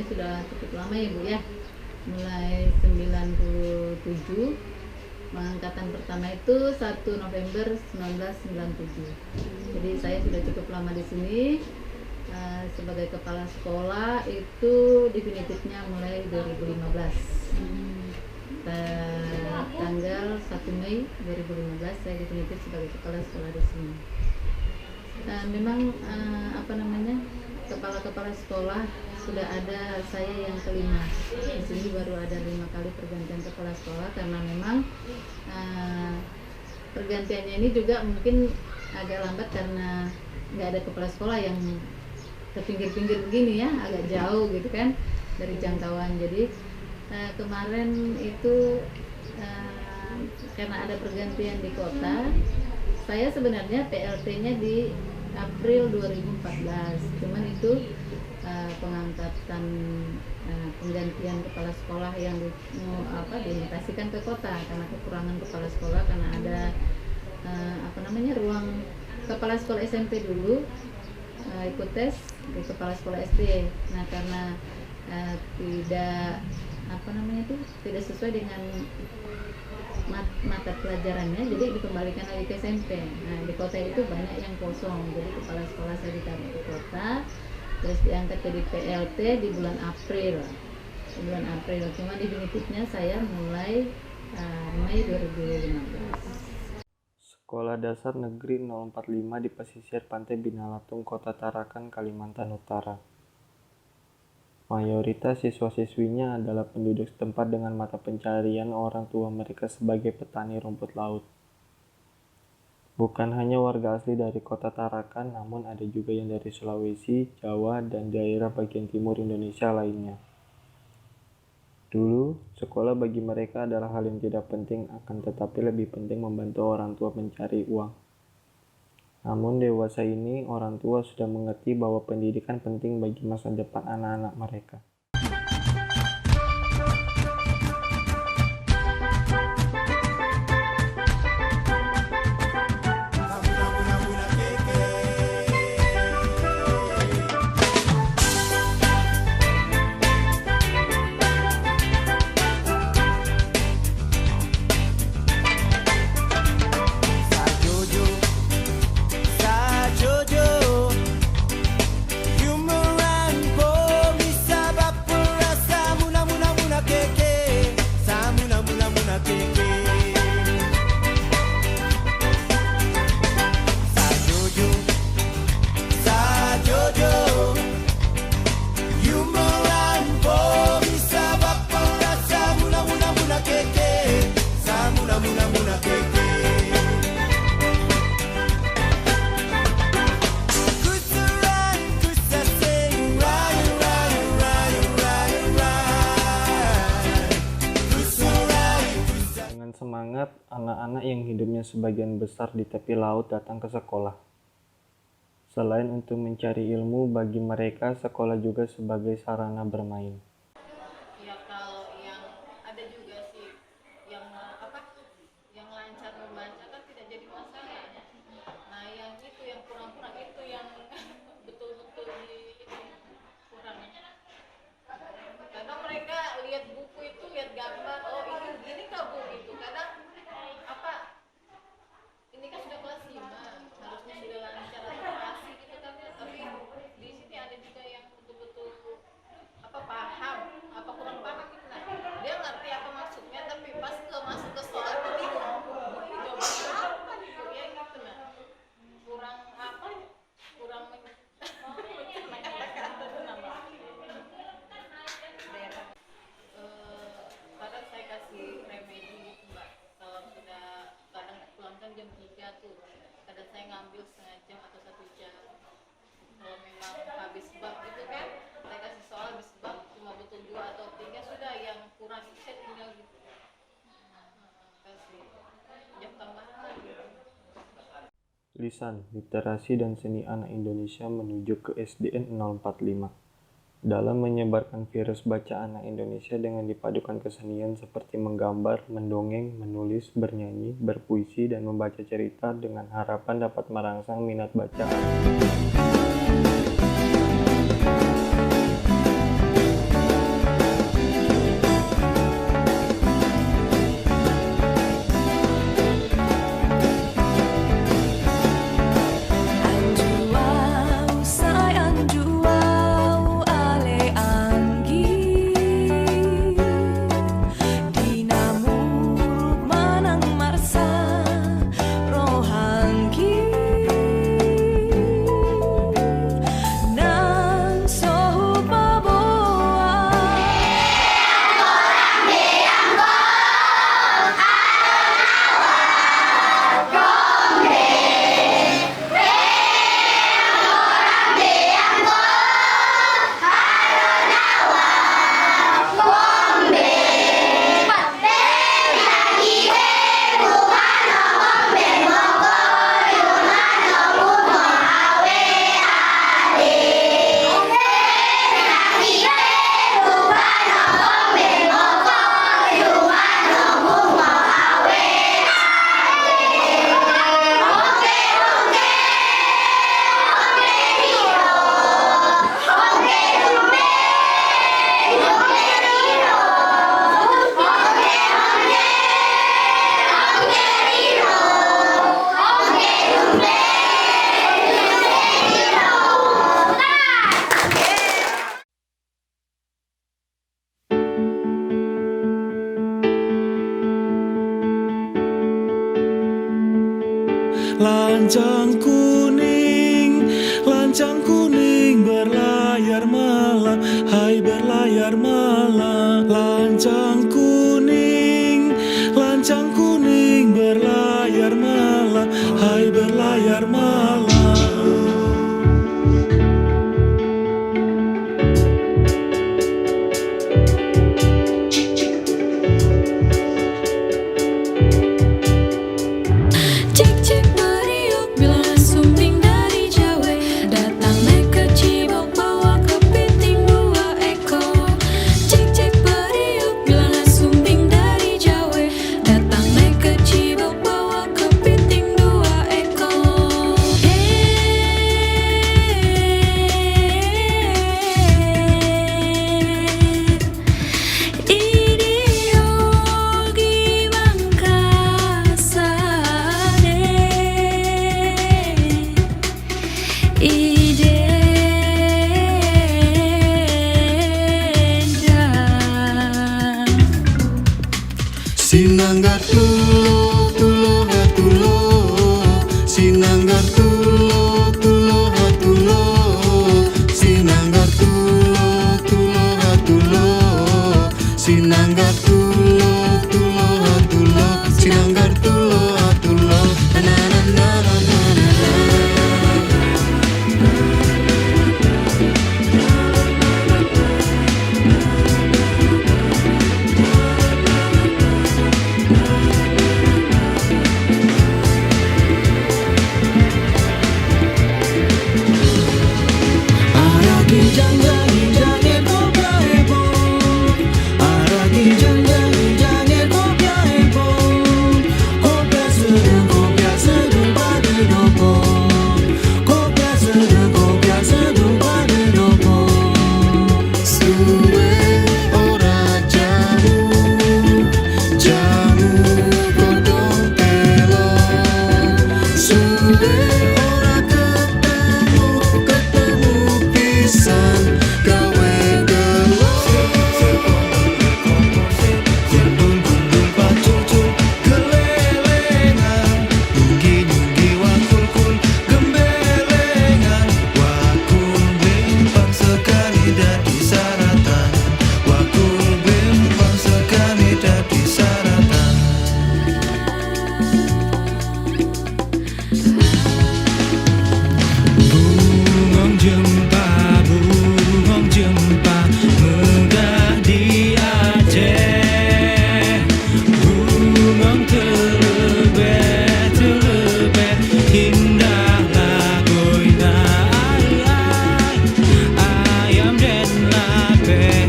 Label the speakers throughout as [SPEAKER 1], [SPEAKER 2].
[SPEAKER 1] sudah cukup lama ya Bu ya, mulai 97. Angkatan pertama itu 1 November 1997. Jadi saya sudah cukup lama di sini. Sebagai kepala sekolah itu definitifnya mulai 2015. Tanggal 1 Mei 2015 saya definitif sebagai kepala sekolah di sini. Memang kepala-kepala sekolah sudah ada, saya yang kelima. Di sini baru ada 5 kali pergantian kepala sekolah karena memang pergantiannya ini juga mungkin agak lambat karena nggak ada kepala sekolah yang ke pinggir-pinggir begini ya, agak jauh gitu kan dari jangkauan. Jadi kemarin itu karena ada pergantian di kota, saya sebenarnya PLT-nya di April 2014, cuman itu pengangkatan penggantian kepala sekolah yang dimutasikan ke kota karena kekurangan kepala sekolah, karena ada ruang kepala sekolah SMP dulu ikut tes di kepala sekolah SD. Nah karena tidak sesuai dengan mata pelajarannya, jadi dikembalikan lagi ke SMP. Nah di kota itu banyak yang kosong, jadi kepala sekolah saya ditaruh ke kota, terus diangkat jadi PLT di bulan April. Cuma definitifnya saya mulai Mei 2015.
[SPEAKER 2] Sekolah Dasar Negeri 045 di pesisir Pantai Binalatung, Kota Tarakan, Kalimantan Utara. Mayoritas siswa-siswinya adalah penduduk setempat dengan mata pencarian orang tua mereka sebagai petani rumput laut. Bukan hanya warga asli dari Kota Tarakan, namun ada juga yang dari Sulawesi, Jawa, dan daerah bagian timur Indonesia lainnya. Dulu, sekolah bagi mereka adalah hal yang tidak penting, akan tetapi lebih penting membantu orang tua mencari uang. Namun dewasa ini, orang tua sudah mengerti bahwa pendidikan penting bagi masa depan anak-anak mereka. Semangat, anak-anak yang hidupnya sebagian besar di tepi laut datang ke sekolah. Selain untuk mencari ilmu, bagi mereka sekolah juga sebagai sarana bermain.
[SPEAKER 1] Ya kalau yang ada juga sih yang lancar membaca kan tidak jadi masalah. Nah yang itu yang kurang-kurang itu yang betul-betul kurang. Karena mereka lihat buku itu, lihat gambar, oh ini gini kah Bu gitu. Kadang ini kan sudah kelas 5, harusnya sudah lancar atau fasih gitu kan ya. Tapi di sini ada juga yang betul-betul paham, kurang paham gitu. Nah, dia ngerti apa maksudnya, tapi pas masuk ke sekolah itu bingung. Ini jawabannya apa gitu ya gitu. Nah, kurang kata-kata itu nama. Kadang saya kasih remedi gitu Mbak, kalau sudah kadang pulang kan jam 3 tuh, kadang saya ngambil setengah jam atau 1 jam. Kalau memang habis bab gitu kan, saya kasih soal habis bab cuma butuh 2 atau 3, sudah yang kurang itu saya tinggal gitu. Kasih jam tambahan gitu.
[SPEAKER 2] Lisan, Literasi dan Seni Anak Indonesia menuju ke SDN 045. Dalam menyebarkan virus baca anak Indonesia dengan dipadukan kesenian seperti menggambar, mendongeng, menulis, bernyanyi, berpuisi, dan membaca cerita dengan harapan dapat merangsang minat bacaan.
[SPEAKER 3] lancang kuning berlayar malam, hai berlayar malam. Lancang kuning berlayar malam, hai berlayar malam.
[SPEAKER 4] Cek cek meriuk bila sumbing dari Jawa, datang naik ke Cibok bawa kepiting 2 ekor. Cek cek meriuk bila sumbing dari Jawa, datang naik ke Cibok bawa kepiting 2 ekor. Idiogi Mangkasane, idendang.
[SPEAKER 3] Sinanggar tulo, tulo hatulo. Sinanggar tulo, tulo hatulo. Sinanggar tulo, tulo hatulo. Sinanggar tulo, tulo hatulo. Sinanggar tulo hatulo. Na na na na na na na. Aragi jangan jangan kopya hebo. Aragi jangan jangan kopya hebo. Kopya sedang pada dopo. Kopya sedang pada dopo. Suwe ora jamu, jamu godong telo. Suwe ora ketemu, ketemu pisan gawe gelo. Gundul-gundul pacucu gelelengan, nyunggi-nyunggi wakul-kul gembelengan. Wakul blimpang sekali dadi saratan, wakul blimpang sekali dadi saratan. Bungong jempa mudah di Aceh. Bungong telebet indah lagoina. Ayam dan lape,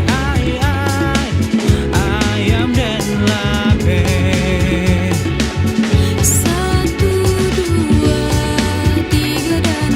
[SPEAKER 3] ayam dan lape.
[SPEAKER 4] 1, 2, 3 dan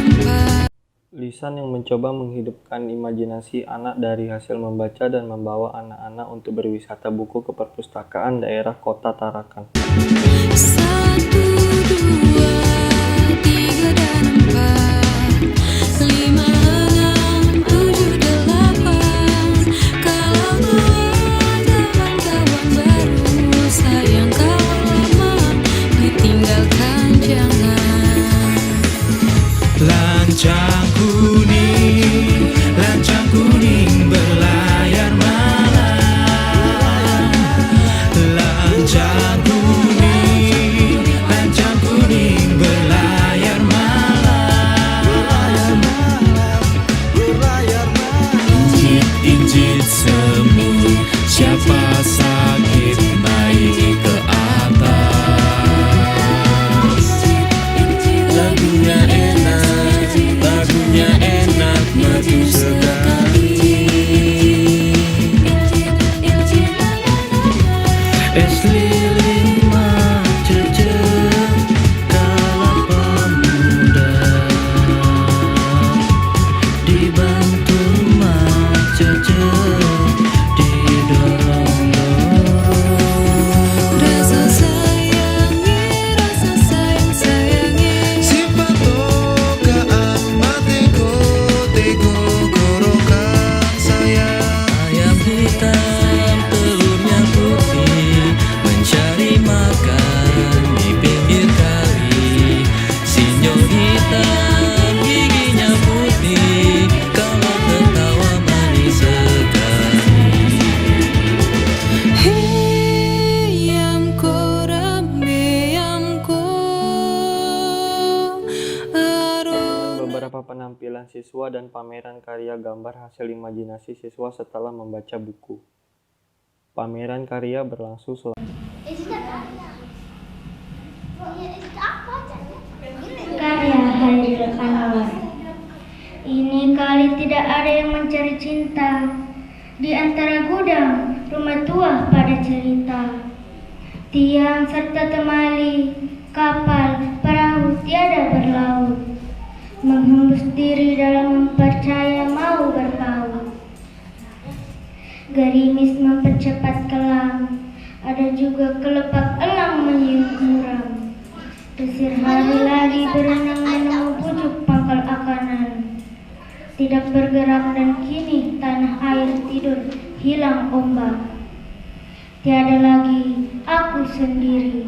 [SPEAKER 4] 4.
[SPEAKER 2] Lisan yang mencoba menghidupkan imajinasi anak dari hasil membaca dan membawa anak-anak untuk berwisata buku ke perpustakaan daerah Kota Tarakan.
[SPEAKER 4] 1, 2, 3 dan 4, 5, 6, 7, 8. Kalau kawan-kawan baru, sayang kalau lama ditinggalkan jangan.
[SPEAKER 3] Lancang kuning berlayar malam. Lancang kuning
[SPEAKER 2] penampilan siswa dan pameran karya gambar hasil imajinasi siswa setelah membaca buku. Pameran karya berlangsung selama
[SPEAKER 5] Karya Hairil Anwar. Ini kali tidak ada yang mencari cinta di antara gudang rumah tua pada cerita. Tiang serta temali, kapal, perahu tiada berlaut, menghembus diri dalam mempercaya mau berpaut. Gerimis mempercepat kelam, ada juga kelepak elang menyium muram. Desir hari lagi berenang menemu pucuk pangkal akanan. Tidak bergerak dan kini tanah air tidur hilang ombak. Tiada lagi aku sendiri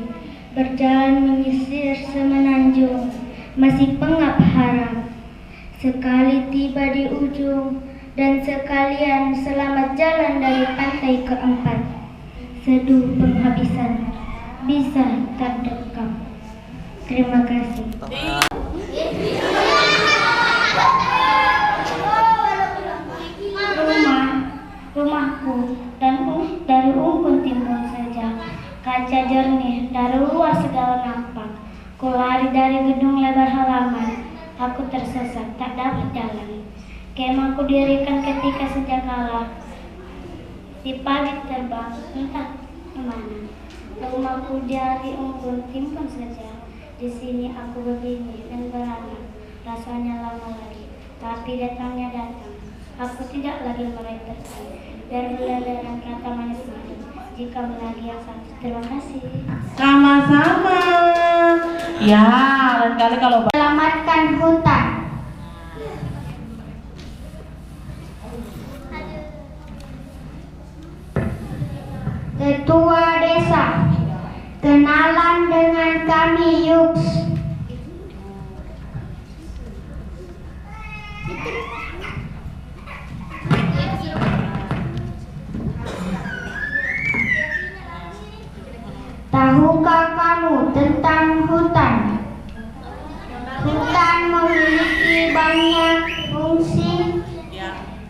[SPEAKER 5] berjalan menyisir semenanjung, masih pengap harap. Sekali tiba di ujung dan sekalian selamat jalan dari pantai keempat. Seduh penghabisan bisa terdekat. Terima kasih. Rumahku dari ungkun timbul saja, kaca jernih dari luar segala nampak. Ku lari dari gedung lebar halaman, aku tersesat tak dapat jalan. Kemahku dirikan ketika senjakala, di pagi terbang entah kemana. Rumahku dari ungkun timbul saja, di sini aku begini dan beranak. Rasanya lama lagi, tapi datangnya datang. Aku tidak lagi meraih tertarik. Biar beladaran kata manis-manis jika melagi yang satu. Terima kasih.
[SPEAKER 6] Sama-sama. Ya, lain kali kalau
[SPEAKER 5] Selamatkan hutan. Ketua Desa, kenalan dengan kami Yux. Tahukah kamu tentang hutan? Hutan memiliki banyak fungsi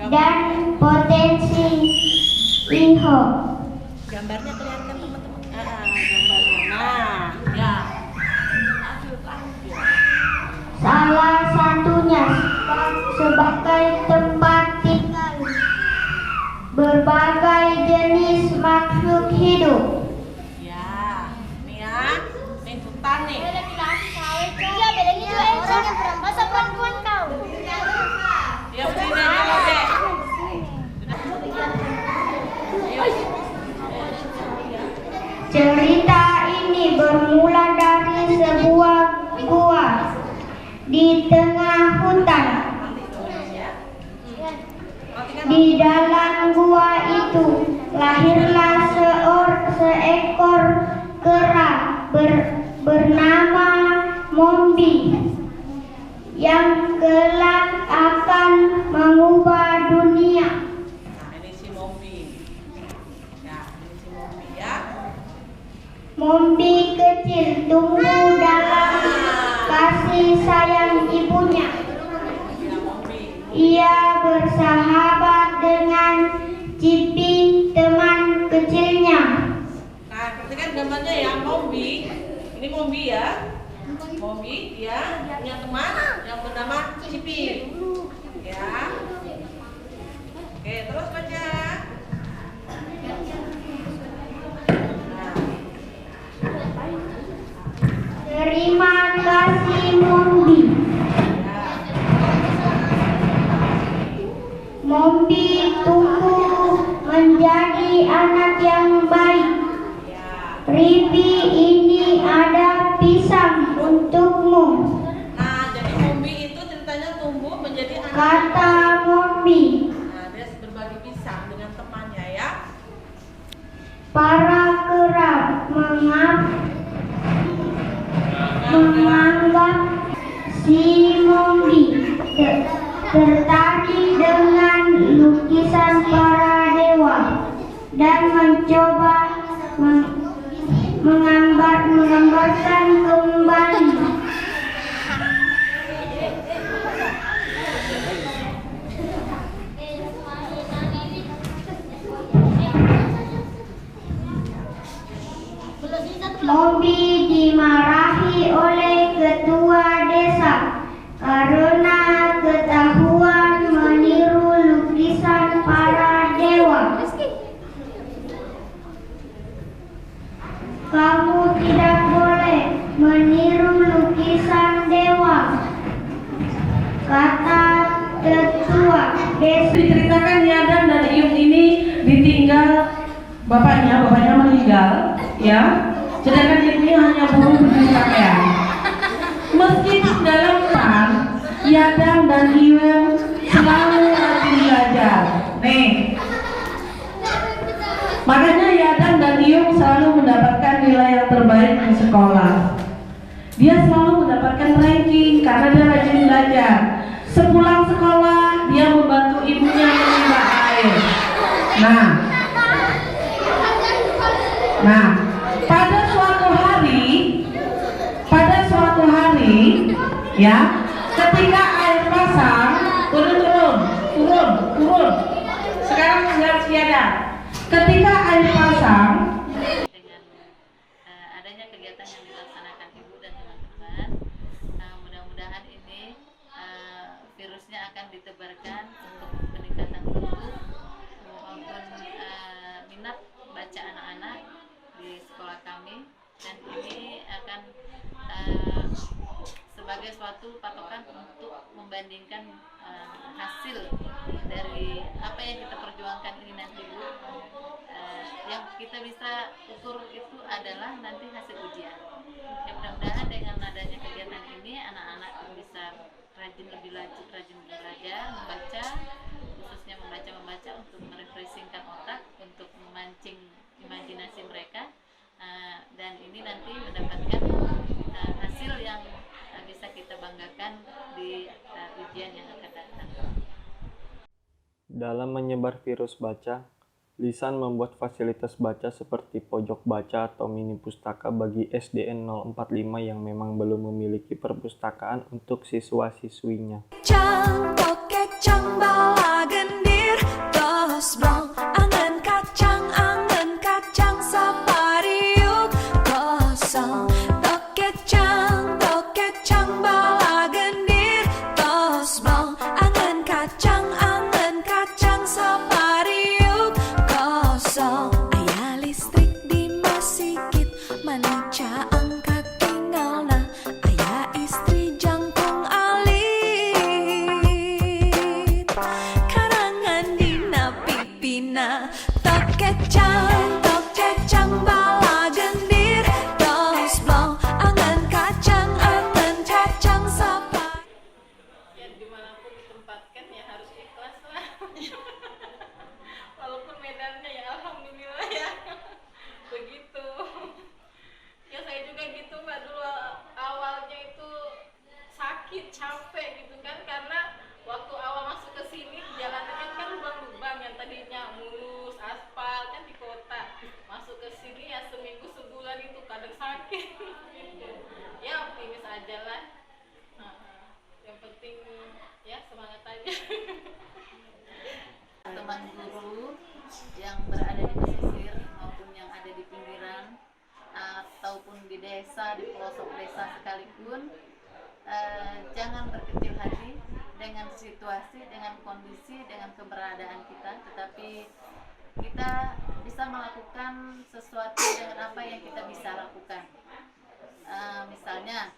[SPEAKER 5] dan potensi. Iho.
[SPEAKER 6] gambarnya kelihatan teman-teman. Gambarnya. Nah, ya.
[SPEAKER 5] Salah satunya sebagai tempat tinggal berbagai jenis makhluk hidup.
[SPEAKER 6] Ya. Nih ya. Nih hutan nih.
[SPEAKER 5] Iya, bedanya juga yang masa perempuan kau.
[SPEAKER 6] Ya berdiri dulu deh.
[SPEAKER 5] Cerita ini bermula dari sebuah gua di tengah hutan. Di dalam gua itu lahirlah seekor kera bernama Mombi yang kelak akan mengubah dunia.
[SPEAKER 6] Nah, ini si Mombi. Ya, ini si Mombi ya.
[SPEAKER 5] Mombi kecil tumbuh dalam kasih sayang ibunya.
[SPEAKER 6] Ya, Mombi.
[SPEAKER 5] Ia bersahabat dengan Cipi, teman kecilnya.
[SPEAKER 6] Nah, perhatikan gambarnya ya, Mombi. Ini Mombi ya. Mombi ya, punya teman yang bernama Cipi. Ya. Oke, terus baca. Nah.
[SPEAKER 5] Terima kasih Mombi. Mombi tumbuh menjadi anak yang baik. Ripi, ini ada pisang untukmu,
[SPEAKER 6] Nah, jadi Mombi itu ceritanya tumbuh menjadi anak.
[SPEAKER 5] kata Mombi.
[SPEAKER 6] Nah, dia berbagi pisang dengan temannya ya.
[SPEAKER 5] Para kera menganggap si Mombi tertarik dengan lukisan para dewa dan mencoba menggambarkan kembali.
[SPEAKER 6] Diceritakan Yadam dan Iyung ini ditinggal bapaknya meninggal, ya. Sedangkan ini hanya buruh beli pakaian. Meski dalam peran, Yadam dan Iyung selalu rajin belajar. Nih, makanya Yadam dan Iyung selalu mendapatkan nilai yang terbaik di sekolah. Dia selalu mendapatkan ranking karena dia rajin belajar. Sepulang sekolah, dia membantu ibunya menimba air. Nah, pada suatu hari, ya, ketika air pasang, turun. Sekarang tinggal siada. Ketika air pasang,
[SPEAKER 1] dengan adanya kegiatan yang dilaksanakan ibu dan teman-teman, mudah-mudahan ini virusnya akan ditebarkan untuk peningkatan tubuh maupun minat baca anak-anak di sekolah kami, dan ini akan sebagai suatu patokan untuk membandingkan hasil dari apa yang kita perjuangkan ini nanti Bu. Yang kita bisa ukur itu adalah nanti hasil ujian. Ya, mudah-mudahan dengan adanya kegiatan ini anak-anak bisa lebih rajin belajar, membaca, khususnya membaca untuk merefreshingkan otak, untuk memancing imajinasi mereka, dan ini nanti mendapatkan hasil yang bisa kita banggakan di ujian yang akan datang.
[SPEAKER 2] Dalam menyebar virus baca, Lisan membuat fasilitas baca seperti pojok baca atau mini pustaka bagi SDN 045 yang memang belum memiliki perpustakaan untuk siswa-siswinya.
[SPEAKER 4] Kecang, tok kecang bala gendir, tos brong, angen kacang sapariuk kosong. Tok kecang bala gendir, tos brong, angen kacang sapariuk kosong. Aya listrik di masikit, manica angkat tinggalna, aya istri jangkung alit, karangan dina pipina. Tok kecang bala gendir, tos blong, angen kacang sapa.
[SPEAKER 1] Ya dimanapun ditempatkan ya harus ikhlas lah. Walaupun medannya ya alhamdulillah ya. Begitu. Ya saya juga gitu Mbak, dulu awalnya itu sakit, capek gitu kan, karena waktu awal masuk ke sini jalanannya kan lubang-lubang, yang tadinya mulus aspal kan di kota, masuk ke sini ya seminggu sebulan itu kadang sakit. Ya optimis aja lah. Yang penting ya semangat aja. Teman guru yang berada di pesisir maupun yang ada di pinggiran ataupun di desa, di pelosok desa sekalipun, jangan berkecil hati dengan situasi, dengan kondisi, dengan keberadaan kita, tetapi kita bisa melakukan sesuatu dengan apa yang kita bisa lakukan. Misalnya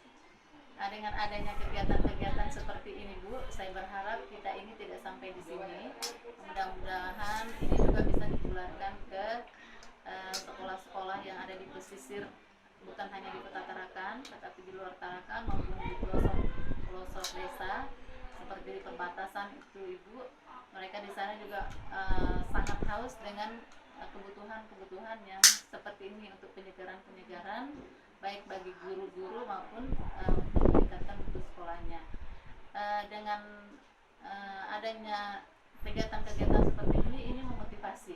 [SPEAKER 1] dengan adanya kegiatan-kegiatan seperti ini Bu, saya berharap kita ini tidak sampai di sini. Mudah-mudahan ini juga bisa ditularkan ke sekolah-sekolah yang ada di pesisir, bukan hanya di Kota Tarakan, tetapi di luar Tarakan maupun di pelosok desa seperti di perbatasan itu Ibu. Mereka di sana juga sangat haus dengan kebutuhan-kebutuhan yang seperti ini untuk penyegaran baik bagi guru-guru maupun meningkatkan mutu sekolahnya. Dengan adanya kegiatan-kegiatan seperti ini memotivasi,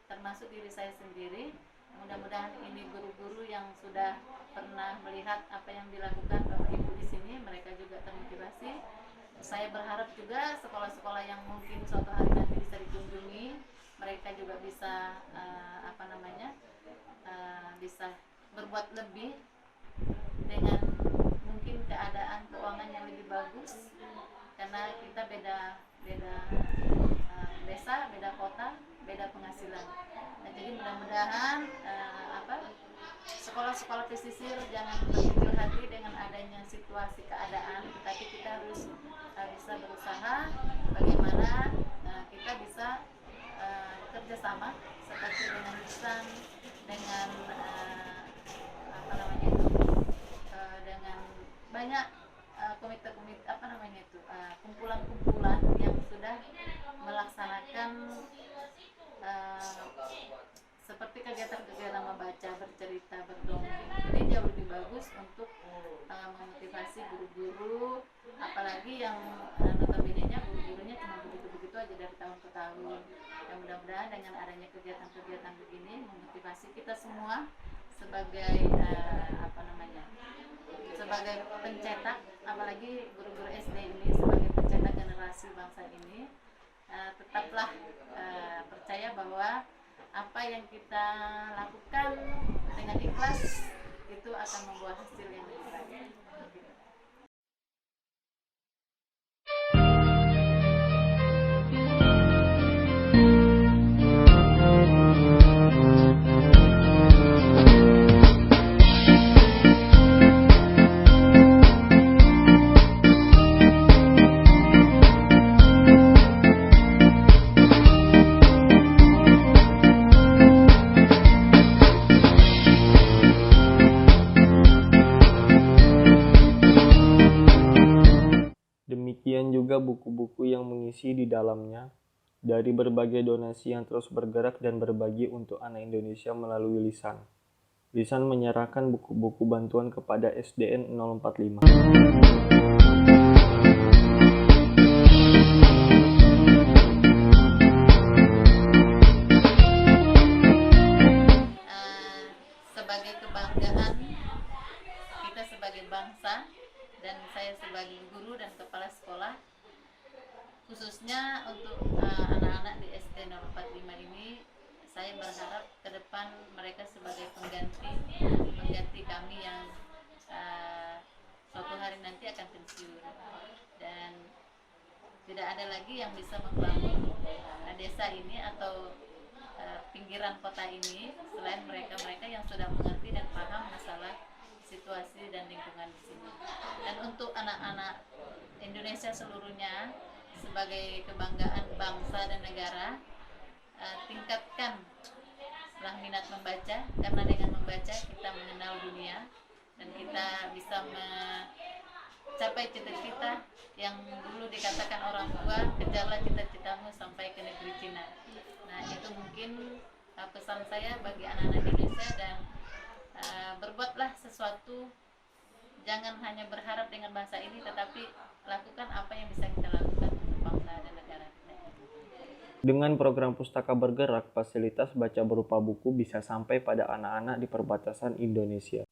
[SPEAKER 1] termasuk diri saya sendiri. Mudah-mudahan ini guru-guru yang sudah pernah melihat apa yang dilakukan Bapak Ibu di sini, mereka juga termotivasi. Saya berharap juga sekolah-sekolah yang mungkin suatu hari nanti bisa dikunjungi, mereka juga bisa bisa berbuat lebih dengan mungkin keadaan keuangan yang lebih bagus, karena kita beda desa, beda kota, beda penghasilan. Nah, jadi mudah-mudahan sekolah-sekolah pesisir jangan berkecil hati dengan adanya situasi keadaan, tetapi kita harus bisa berusaha bagaimana namanya itu kumpulan-kumpulan yang sudah melaksanakan seperti kegiatan-kegiatan membaca, bercerita, berdongeng. Ini jauh lebih bagus untuk memotivasi guru-guru, apalagi yang notabene-nya guru-gurunya cuma begitu-begitu aja dari tahun ke tahun. Dan mudah-mudahan dengan adanya kegiatan-kegiatan begini memotivasi kita semua sebagai sebagai pencetak, apalagi guru-guru SD ini sebagai pencetak generasi bangsa ini, tetaplah percaya bahwa apa yang kita lakukan dengan ikhlas itu akan membuah hasil yang lebih baik.
[SPEAKER 2] Demikian juga buku-buku yang mengisi di dalamnya dari berbagai donasi yang terus bergerak dan berbagi untuk anak Indonesia melalui Lisan. Lisan menyerahkan buku-buku bantuan kepada SDN 045.
[SPEAKER 1] Sebagai kebanggaan kita sebagai bangsa, dan saya sebagai guru dan kepala sekolah, khususnya untuk anak-anak di SD 045 ini, saya berharap ke depan mereka sebagai pengganti kami yang suatu hari nanti akan pensiun, dan tidak ada lagi yang bisa membangun desa ini atau pinggiran kota ini selain mereka-mereka yang sudah mengerti dan paham masalah situasi dan lingkungan di sini. Dan untuk anak-anak Indonesia seluruhnya, sebagai kebanggaan bangsa dan negara, tingkatkanlah minat membaca, karena dengan membaca kita mengenal dunia dan kita bisa mencapai cita-cita yang dulu dikatakan orang tua, kejarlah cita-citamu sampai ke negeri Cina. Nah, itu mungkin pesan saya bagi anak-anak Indonesia, dan berbuatlah sesuatu, jangan hanya berharap dengan bahasa ini, tetapi lakukan apa yang bisa kita lakukan untuk bangsa dan negara.
[SPEAKER 2] Dengan program Pustaka Bergerak, fasilitas baca berupa buku bisa sampai pada anak-anak di perbatasan Indonesia.